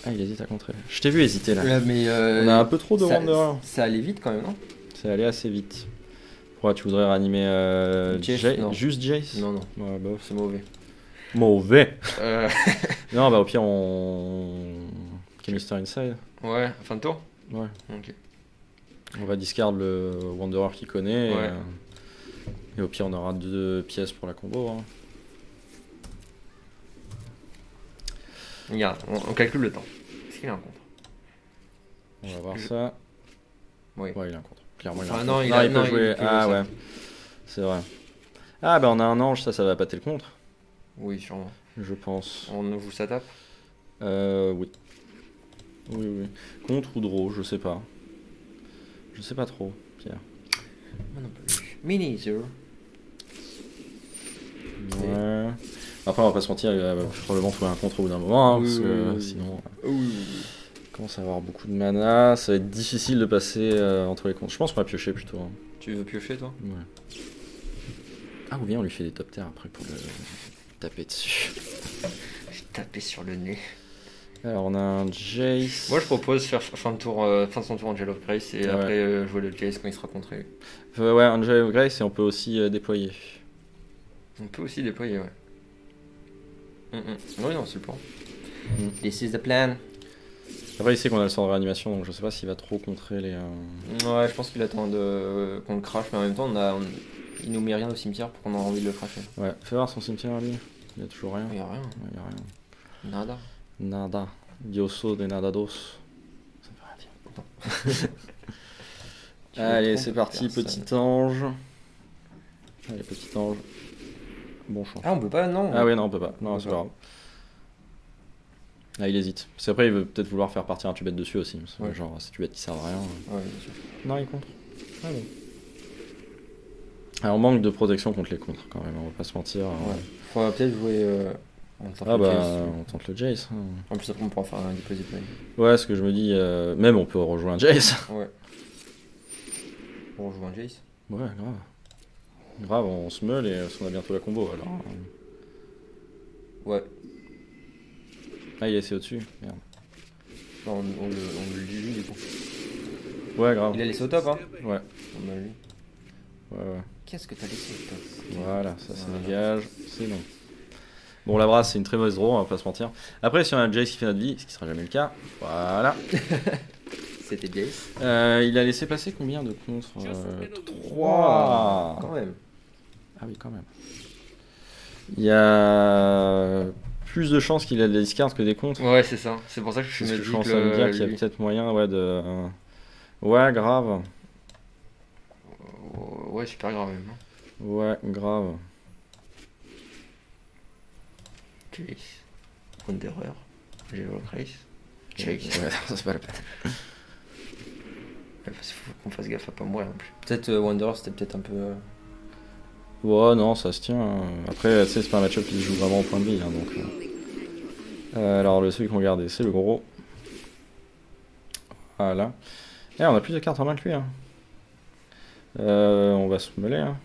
Ah, il hésite à contrer. Je t'ai vu hésiter là. Ouais, mais On a un peu trop de ça, Wanderer. ça allait vite quand même, non? C'est allé assez vite. Pourquoi tu voudrais réanimer Jace, non. juste Jace? Non, non, Ouais, bof. c'est mauvais. Mauvais. Euh, Non, bah au pire on. Chemister Inside. ouais, fin de tour? Ouais. Ok. On va discard le Wanderer qu'il connaît. Ouais. Et au pire on aura 2 pièces pour la combo. Hein. Regarde, on calcule le temps. Est-ce qu'il a un contre? On va voir ça. Oui. Ouais, il a un contre. Clairement, il a Enfin, un non, contre. il Non, a- il non, peut il jouer. peut Ah jouer ça. ouais. C'est vrai. Ah bah on a un ange, ça va pâter le contre. Oui, sûrement. Je pense. On vous ça tape? Oui. Oui, oui. Contre ou draw, je sais pas. Je sais pas trop, Pierre. Moi non plus. Mini zero. Ouais. Après, on va pas se mentir, il va probablement trouver un contre au bout d'un moment, hein, Oui, parce que oui, oui. sinon, Oui. il commence à avoir beaucoup de mana. Ça va être difficile de passer entre les comptes. Je pense qu'on va piocher plutôt. Hein. Tu veux piocher toi? Ouais. Ah, ou bien on lui fait des top terres après pour le taper dessus. J'ai tapé sur le nez. Alors, on a un Jace. Moi je propose faire fin de son tour Angel of Grace et Ouais. après jouer le Jace quand il sera contré. Ouais, Angel of Grace, et on peut aussi déployer. On peut aussi déployer, ouais. Oui, non, c'est le plan. Mm. This is the plan. Après, il sait qu'on a le sort de réanimation, donc je sais pas s'il va trop contrer les. Ouais, je pense qu'il attend qu'on le crache, mais en même temps, il nous met rien au cimetière pour qu'on ait envie de le cracher. Ouais, fais voir son cimetière lui. Il y a toujours rien. Il y a rien. Ouais, il y a rien. Nada. Nada. Dioso de nada dos. Ça veut rien dire. Tu me Allez, trompes, c'est parti, personne. petit ange. Allez, petit ange. Bon champ. Ah, on peut pas, non. Ah ouais, non, on peut pas. On Non, peut c'est pas. pas grave. Ah, il hésite. Parce qu'après, il veut peut-être vouloir faire partir un tubette dessus aussi. Parce que, Ouais. genre, si tubette qui sert à rien. Ouais, bien sûr. Non, il contre. Ah bon. Alors, on manque de protection contre les contres quand même, on va pas se mentir. Ouais. Faudra peut-être jouer. On tente Ah le bah, Jace. on tente le Jace. hein. En plus, après, on pourra faire un deposit line. Ouais, ce que je me dis, même on peut rejoindre Jace. Ouais. On joue un Jace. Ouais, grave. Grave, on se meule et on a bientôt la combo alors. Ouais. Ah, il est laissé au-dessus. Merde. Non, on le lit du coup. Ouais, grave. Il a laissé au top, hein. Ouais, On a lui. ouais. Qu'est-ce que t'as laissé au top? Voilà, ça c'est Voilà. dégage. C'est bon. Bon, la brasse, c'est une très mauvaise draw, on va pas se mentir. Après, si on a Jace qui fait notre vie, ce qui sera jamais le cas, voilà. C'était Jace. Il a laissé passer combien de contre Wow, 3. quand même. Ah oui, quand même. Il y a plus de chances qu'il ait de la discard que des contre. Ouais, c'est ça. C'est pour ça que je C'est me ce que dis je commence à me dire qu'il y a lui- peut-être moyen ouais, de. Ouais, grave. Ouais, super grave même. hein. Ouais, grave. Jace. Wanderer. Angel of Grace. Ouais, Jace. ça c'est pas la peine. Il faut qu'on fasse gaffe à pas mourir non plus. Peut-être Wanderer, c'était peut-être un peu. Ouais, non, ça se tient. Après, tu sais, c'est pas un match-up qui se joue vraiment au point de vie. Hein, donc, alors, celui qu'on regarde, c'est le gros. Voilà. Et on a plus de cartes en main que lui. Hein. On va se mêler. Hein.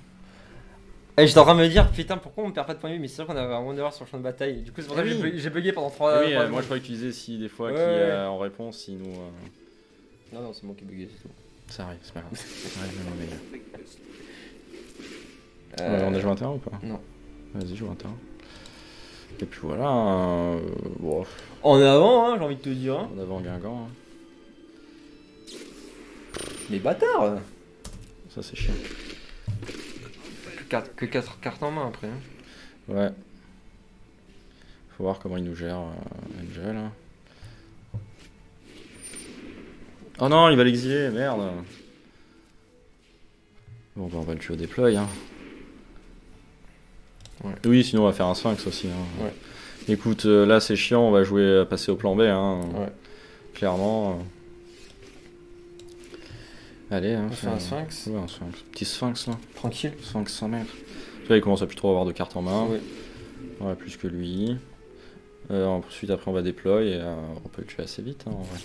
Eh, j'étais en train de me dire, putain, pourquoi on perd pas de points de vue? Mais c'est sûr qu'on avait un Wanderer sur le champ de bataille. Du coup, c'est pour ça que Ah oui. j'ai bugué pendant 3 Oui, moi je crois utiliser si des fois Ouais, qui ouais. en réponse, si nous. Non, non, c'est moi qui ai bugué, c'est tout. Ça arrive, c'est pas grave. Ouais, non, mais, Euh, on a joué un terrain ou pas? non. Vas-y, joue un terrain. Et puis voilà. Bon, En avant, hein, j'ai envie de te dire. Hein. on avait en Guingamp. Hein. Les bâtards. Ça c'est chiant. Que 4 cartes en main après. Hein. Ouais. Faut voir comment il nous gère Angel. Hein. Oh non, il va l'exiler, merde. Bon, bah on va le tuer au déploy. Hein. Ouais. Oui, sinon on va faire un sphinx aussi. Hein. Ouais. Écoute, là c'est chiant, on va jouer, passer au plan B. Hein. Ouais. Clairement. Allez, hein, On fait un sphinx. Ouais, un sphinx. Petit sphinx là. Tranquille. Sphinx 100 mètres. Tu vois, il commence à plus trop avoir de cartes en main. Oui. Ouais, plus que lui. Ensuite, après, on va déploy et on peut le tuer assez vite. Hein, en vrai.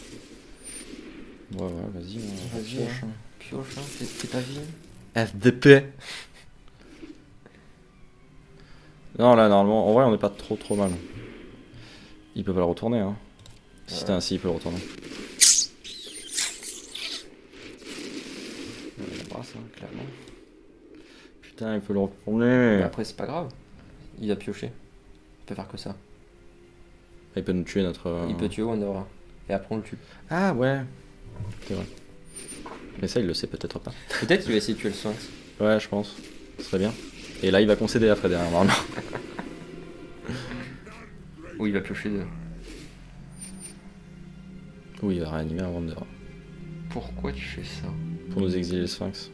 Ouais, vas-y. Vas-y, pioche, hein. Pioche, hein. Fais ta vie. FDP. Non, là, normalement, en vrai, on n'est pas trop mal. Il peut pas le retourner, hein. Si c'était ainsi, il peut le retourner. Il embrasse, hein, clairement. Putain, il peut le retourner. Mais après, c'est pas grave. Il va piocher. Il peut faire que ça. Il peut nous tuer notre. Il peut tuer Wandera. Et après, on le tue. Ah ouais. C'est vrai. Mais ça, il le sait peut-être pas. Peut-être qu'il va essayer de tuer le Sphinx. Ouais, je pense. Ce serait bien. Et là, il va concéder après derrière, normalement. Ou il va piocher deux. Oui, il va réanimer un Wanderer. Pourquoi tu fais ça? Pour nous exiler le Sphinx.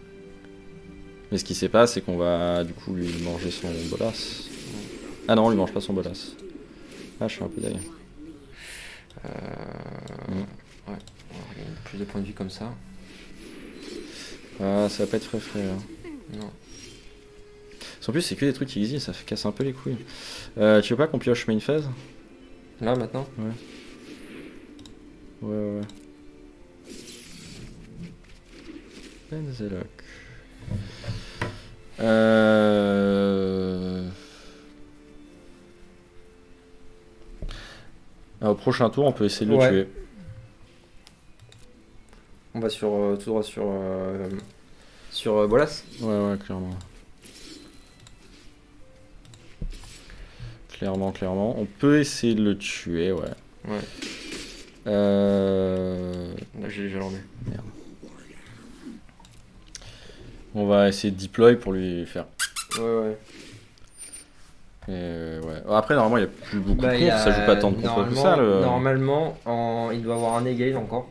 Mais ce qui sait pas, c'est qu'on va du coup lui manger son bolas. Ah non, on lui mange pas son bolas. Ah, je suis un peu dingue. Ouais, on va gagner plus de points de vie comme ça. Ah, ça va pas être frais. Hein. Non. En plus, c'est que des trucs qui existent, ça fait casser un peu les couilles. Tu veux pas qu'on pioche main phase? Là, maintenant? Ouais. Benzelok. Au prochain tour, on peut essayer de le tuer. On va tout droit sur Bolas. Ouais, clairement. Clairement. On peut essayer de le tuer, ouais. Là, j'ai déjà l'emmerdé. Merde. On va essayer de deploy pour lui faire. Ouais. Et ouais. Après, normalement, il n'y a plus beaucoup de contre, ça joue pas tant de contre que ça. Normalement, il doit avoir un negate encore.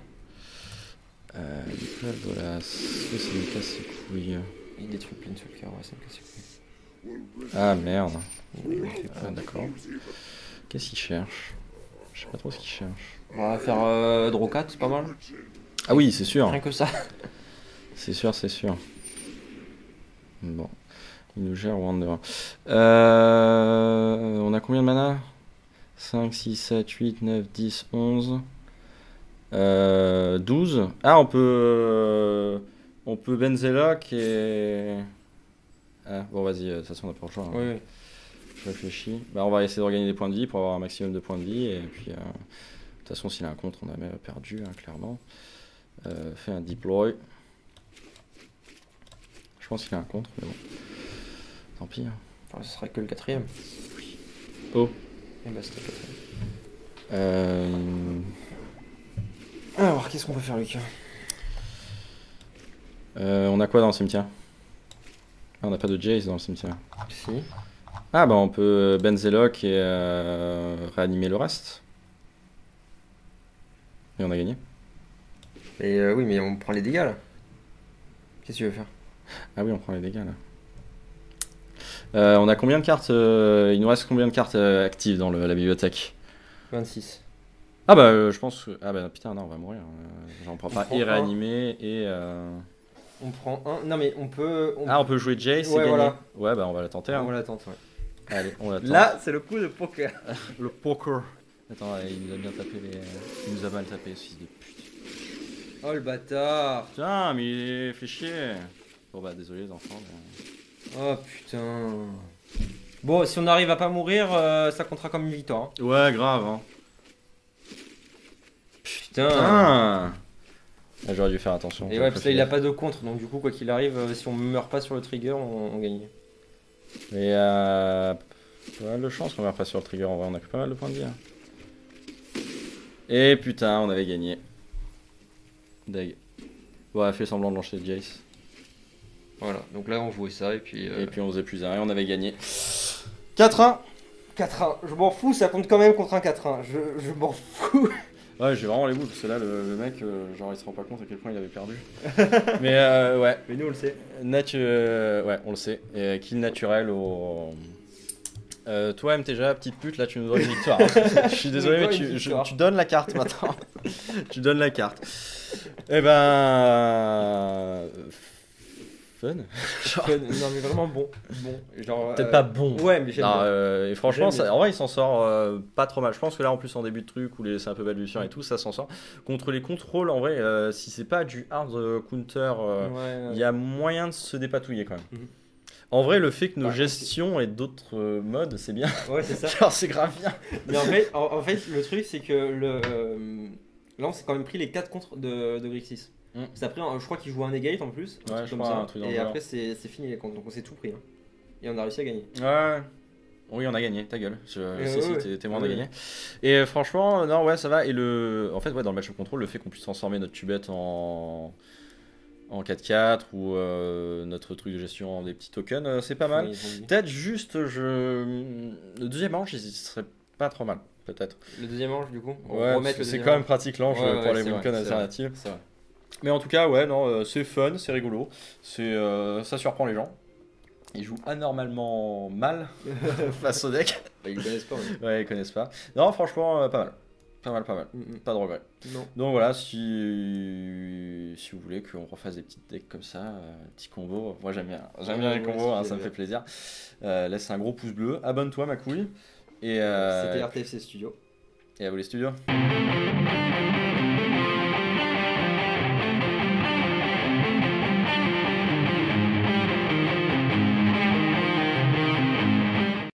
Voilà, c'est une casse les couilles. Il détruit plein de Planeswalker, ouais, ça me casse les couilles. Ah merde. D'accord. Qu'est-ce qu'il cherche? Je sais pas trop ce qu'il cherche. On va faire draw 4, c'est pas mal. Ah oui, c'est sûr. Rien que ça. C'est sûr. Bon. Il nous gère Wanderer. On a combien de mana? 5, 6, 7, 8, 9, 10, 11. 12. Ah, on peut Benzelok et. Ah, bon, vas-y, de toute façon, on n'a pas le choix. Hein. Oui. Je réfléchis. Bah, on va essayer de regagner des points de vie pour avoir un maximum de points de vie. Et puis, de toute façon, s'il a un contre, on a même perdu, hein, clairement. Fait un deploy. Je pense qu'il a un contre, mais bon. Tant pis. Hein. Enfin, ce serait que le 4ème. Oh. Et bah, c'était le 4ème. Alors, qu'est-ce qu'on peut faire, Lucas? On a quoi dans le cimetière? Ah, on n'a pas de Jace dans le cimetière. Si. Ah, bah, on peut Benzelok et réanimer le reste. Et on a gagné. Et oui, mais on prend les dégâts là. Qu'est-ce que tu veux faire? Ah oui, on prend les dégâts là. On a combien de cartes il nous reste combien de cartes actives dans la bibliothèque? 26. Ah bah je pense que... Ah bah putain non, on va mourir. J'en prends pas. Et un. réanimer et... On prend un. Non mais on peut... on peut jouer Jace et Ouais, gagner. voilà. Ouais bah on va la tenter. Hein. On l'attend, ouais. Allez, on l'attend. Là, c'est le coup de poker. Le poker. Attends, il nous a bien tapé les... Il nous a mal tapé, ce fils de pute. Oh le bâtard. Putain, mais il fait chier. Bon bah désolé les enfants. Mais... Oh putain. Bon, si on arrive à pas mourir, ça comptera comme une victoire. Hein. Ouais, grave. Hein. Putain. Ah, j'aurais dû faire attention. Et ouais, parce qu'il a pas de contre, donc du coup, quoi qu'il arrive, si on meurt pas sur le trigger, on gagne. Et pas mal de chance qu'on meurt pas sur le trigger, en vrai, on a que pas mal de points de vie. Hein. Et putain, on avait gagné. Deg. Ouais, fait semblant de lancer Jace. Voilà, donc là on jouait ça et puis... Et puis on faisait plus un et on avait gagné. 4-1. 4-1, je m'en fous, ça compte quand même contre un 4-1, je m'en fous. Ouais, j'ai vraiment les boules parce que là, le mec, genre, il se rend pas compte à quel point il avait perdu. Mais ouais. Mais nous on le sait. Ouais, on le sait. Et kill naturel au. Toi, MTJ, petite pute, là, tu nous dois une victoire. Hein. Je suis désolé, mais tu donnes la carte maintenant. Tu donnes la carte. Eh ben. Fun. Non mais vraiment bon. Genre, peut-être pas bon. Ouais, mais j'aime bien. Et franchement, en vrai, il s'en sort pas trop mal. Je pense que là, en plus, en début de truc, où c'est un peu balbutiant et tout, ça s'en sort. Contre les contrôles, en vrai, si c'est pas du hard counter, il y a moyen de se dépatouiller quand même. En vrai, le fait que nos Bah, gestions et d'autres modes, c'est bien. Ouais, c'est ça. Genre, c'est grave bien. Mais en fait, le truc, c'est que là, on s'est quand même pris les 4 contre de Grixis. Mm. C'est après, je crois qu'il joue un negate en plus, un Ouais, truc je comme crois, ça. un truc dans le Et genre. après, c'est fini les comptes. Donc on s'est tout pris. Hein. Et on a réussi à gagner. Ouais. Oui, on a gagné, ta gueule. Si, ouais. t'es témoin, on a Ouais. gagné. Et franchement, non, ouais, ça va. Et en fait, ouais, dans le match of control, le fait qu'on puisse transformer notre tubette en 4-4 ou notre truc de gestion en des petits tokens, c'est pas mal. Ouais, ils ont dit. Peut-être juste, le deuxième manche, il serait pas trop mal, peut-être. Le deuxième manche, du coup. On Ouais, remet parce que le c'est deuxième quand même manche. pratique l'ange Ouais, pour ouais, les c'est vrai, Vulcans c'est vrai. alternatives. C'est vrai. Mais en tout cas, ouais, non, c'est fun, c'est rigolo, ça surprend les gens. Ils jouent anormalement mal face au deck. Bah, ils le connaissent pas. Ouais. Ouais, ils connaissent pas. Non, franchement, pas mal. Pas mal, pas mal. Mm, Pas de regret. Non. Donc voilà, si vous voulez qu'on refasse des petites decks comme ça, petits combos, moi j'aime bien. J'aime bien les Ouais, combos, hein, c'est ça me bien. fait plaisir. Laisse un gros pouce bleu, abonne-toi ma couille. Et, C'était RTFC Studio. et à vous les studios.